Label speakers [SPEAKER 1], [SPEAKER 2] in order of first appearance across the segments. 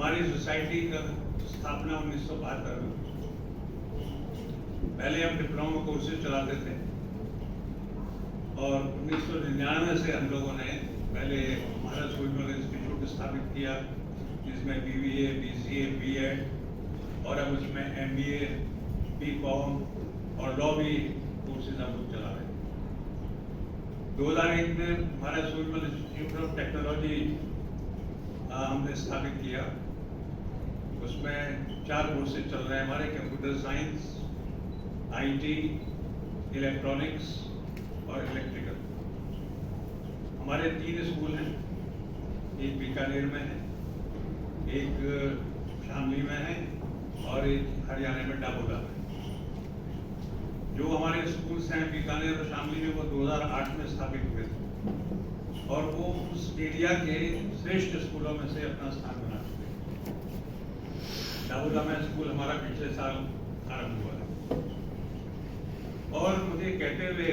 [SPEAKER 1] हमारी सोसाइटी का स्थापना 1972 में हुई। पहले हम डिप्लोमा कोर्सेज चलाते थे और 1999 से हम लोगों ने पहले महाराज सूरजमल इंस्टीट्यूट स्थापित किया, जिसमें BBA, BCA, B.Ed और अब उसमें MBA, B.Com और लॉ भी कोर्सेज हम लोग चला रहे हैं। 2001 में महाराज सूरजमल इंस्टीट्यूट ऑफ टेक्नोलॉजी हमने स्थापित किया। उसमें 4 कोर्सेज चल रहे हैं हमारे: कंप्यूटर साइंस, IT, इलेक्ट्रॉनिक्स और इलेक्ट्रिकल। हमारे 3 स्कूल हैं, एक बीकानेर में है, एक शामली में है और एक हरियाणा में डाबोला में। जो हमारे स्कूल्स हैं बीकानेर और शामली में, वो 2008 में स्थापित हुए थे और वो उस एरिया के श्रेष्ठ स्कूलों में से अपना स्थान बना चुके हैं। डाबोला में स्कूल हमारा पिछले साल आरंभ हुआ है और मुझे कहते हुए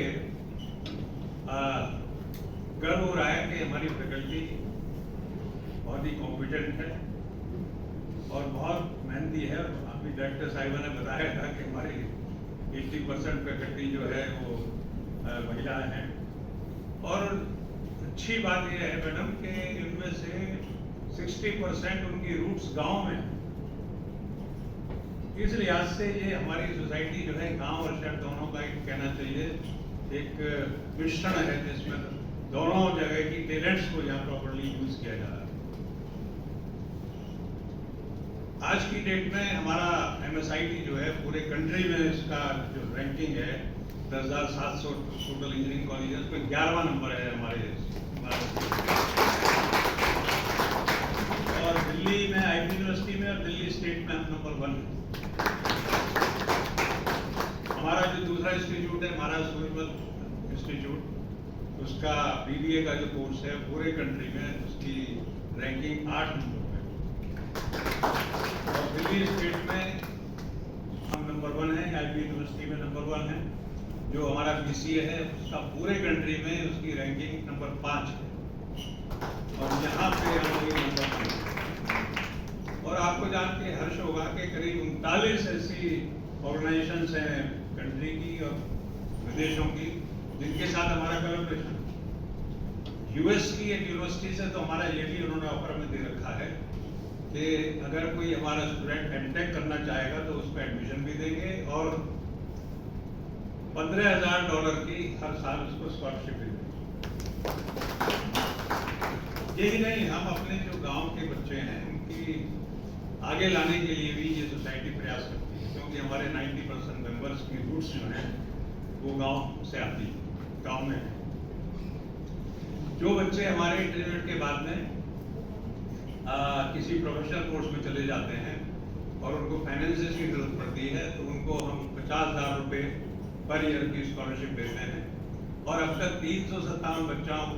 [SPEAKER 1] गर्व हो रहा है कि हमारी फैकल्टी बहुत ही कॉम्पिटेंट है और बहुत मेहनती है। अभी डायरेक्टर साहिबा ने बताया था कि हमारी 80% फैकल्टी जो है वो महिलाएं हैं। और अच्छी बात यह है मैडम कि इनमें से 60% उनकी रूट्स गांव में है। इस लिहाज से ये हमारी सोसाइटी जो है गांव और शहर दोनों का एक कहना चाहिए एक मिश्रण है, जिसमें दोनों जगह की टैलेंट्स को यहाँ प्रॉपर्ली यूज किया जा रहा है। आज की डेट में हमारा MSIT जो है पूरे कंट्री में इसका जो रैंकिंग है 10,700 टोटल इंजीनियरिंग कॉलेज पे 11वां नंबर है हमारे। और दिल्ली में IB यूनिवर्सिटी में और दिल्ली स्टेट में हम नंबर 1 है। हमारा जो दूसरा इंस्टीट्यूट है महाराज सूरजमल इंस्टीट्यूट, उसका BBA का जो कोर्स है पूरे कंट्री में उसकी रैंकिंग 8 नंबर है और दिल्ली स्टेट में हम नंबर 1 है, IB यूनिवर्सिटी में नंबर 1 है। जो हमारा BCA है उसका पूरे कंट्री में उसकी रैंकिंग नंबर 5 है और यहाँ पे हम लोग नंबर 1। और आपको जान के हर्ष होगा कि करीब 39 ऐसी ऑर्गेनाइजेशंस हैं कंट्री की और विदेशों की जिनके साथ हमारा कोलैबोरेशन। US की एक यूनिवर्सिटी से तो हमारा ये भी उन्होंने ऑफर में दे रखा है कि अगर कोई हमारा स्टूडेंट MTech करना चाहेगा तो उसको एडमिशन भी देंगे और $15,000 की हर साल उसको स्कॉलरशिप भी देंगे। यही नहीं, हम अपने जो गांव के बच्चे हैं उनकी आगे लाने के लिए भी ये सोसाइटी प्रयास करती है, क्योंकि हमारे 90% मेंबर्स की रूट्स जो हैं वो गांव से आती है, गांव में है। जो बच्चे हमारे इंटरमीडिएट के बाद में किसी प्रोफेशनल कोर्स में चले जाते हैं और उनको फाइनेंसेस की जरूरत पड़ती है तो उनको हम 50,000 रुपये पर ईयर की स्कॉलरशिप देते हैं और अब तक 357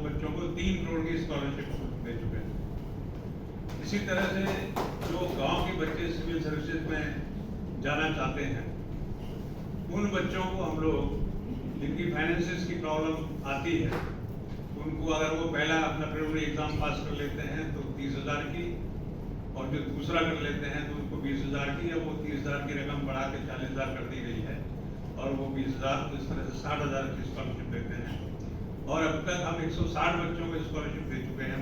[SPEAKER 1] बच्चों को 3 करोड़ की स्कॉलरशिप दे चुके हैं। इसी तरह से जो गांव के बच्चे सिविल सर्विसेज में जाना चाहते हैं उन बच्चों को हम लोग, जिनकी फाइनेंसेस की प्रॉब्लम आती है, उनको अगर वो पहला अपना प्रिलिमिनरी एग्जाम पास कर लेते हैं तो 30,000 की और जो दूसरा कर लेते हैं तो उनको 20,000 की, या वो 30,000 की रकम बढ़ा के 40,000 कर दी गई है और वो 20,000, तो इस तरह से 60,000 की स्कॉलरशिप देते हैं। और अब तक हम 160 बच्चों को स्कॉलरशिप दे चुके हैं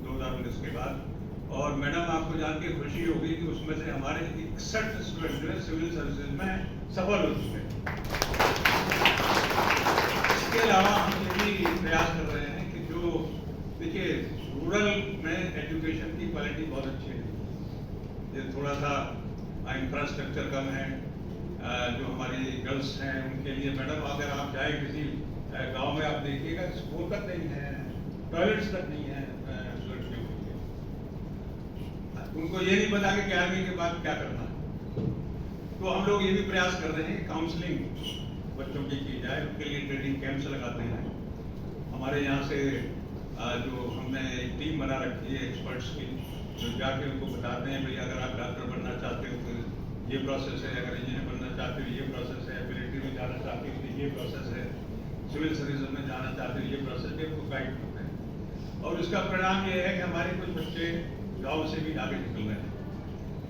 [SPEAKER 1] 2019 के बाद। और मैडम आपको जान के खुशी होगी कि उसमें से हमारे 61 स्टूडेंट जो है सिविल सर्विसेज में सफल हो चुके हैं। इसके अलावा हम ये भी प्रयास कर रहे हैं कि जो देखिए रूरल में एजुकेशन की क्वालिटी बहुत अच्छी है, ये थोड़ा सा इंफ्रास्ट्रक्चर कम है। जो हमारी गर्ल्स हैं उनके लिए मैडम अगर आप जाए किसी गांव में आप देखिएगा स्कूल तक नहीं है, टॉयलेट्स तक नहीं है लड़कियों के लिए। उनको ये नहीं पता कि 11वीं के बाद क्या करना है। तो हम लोग ये भी प्रयास कर रहे हैं काउंसलिंग बच्चों की जाए, उनके लिए ट्रेनिंग कैंप्स लगाते हैं। हमारे यहाँ से जो हमने एक टीम बना रखी है एक्सपर्ट्स की, जो जाके उनको बताते हैं भाई अगर आप डॉक्टर बनना चाहते हो तो ये प्रोसेस है, अगर इंजीनियर बनना चाहते हो ये प्रोसेस है, मिलिट्री में जाना चाहते हो तो ये प्रोसेस है, सिविल सर्विस में जाना चाहते हो ये प्रोसेस है, उनको गाइड करते हैं। और उसका परिणाम ये है कि हमारे कुछ बच्चे गांव से भी आगे निकल रहे हैं।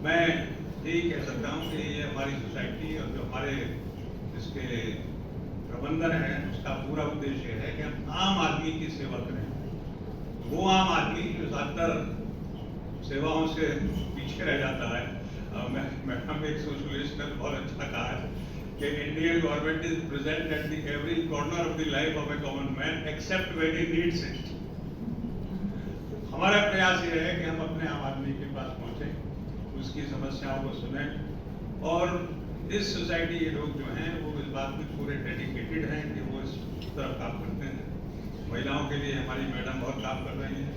[SPEAKER 1] मैं यही कह सकता हूँ कि ये हमारी सोसाइटी और जो हमारे इसके प्रबंधन है उसका पूरा उद्देश्य है कि हम आम आदमी की सेवा करें। वो आम आदमी जो ज़्यादातर सेवाओं से पीछे रह जाता है। मैडम एक सोशलिस्ट ने बहुत अच्छा कहा है कि Indian government is present at the every corner of the life of A common man except when he needs it. हमारा प्रयास ये है कि हम अपने आम आदमी के पास पहुंचे, उसकी समस्याओं को सुने, और इस सोसाइटी के लोग जो हैं वो इस बात में पूरे डेडिकेटेड हैं कि वो इस तरफ काम करते हैं। महिलाओं के लिए हमारी मैडम बहुत काम कर रही हैं।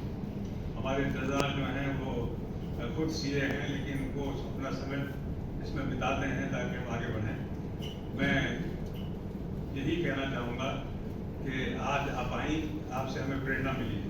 [SPEAKER 1] हमारे इंतजार जो हैं वो खुद सीए हैं, लेकिन वो अपना समय इसमें बिताते हैं ताकि हम आगे बढ़ें। मैं यही कहना चाहूँगा कि आज आप आई, आपसे हमें प्रेरणा मिली।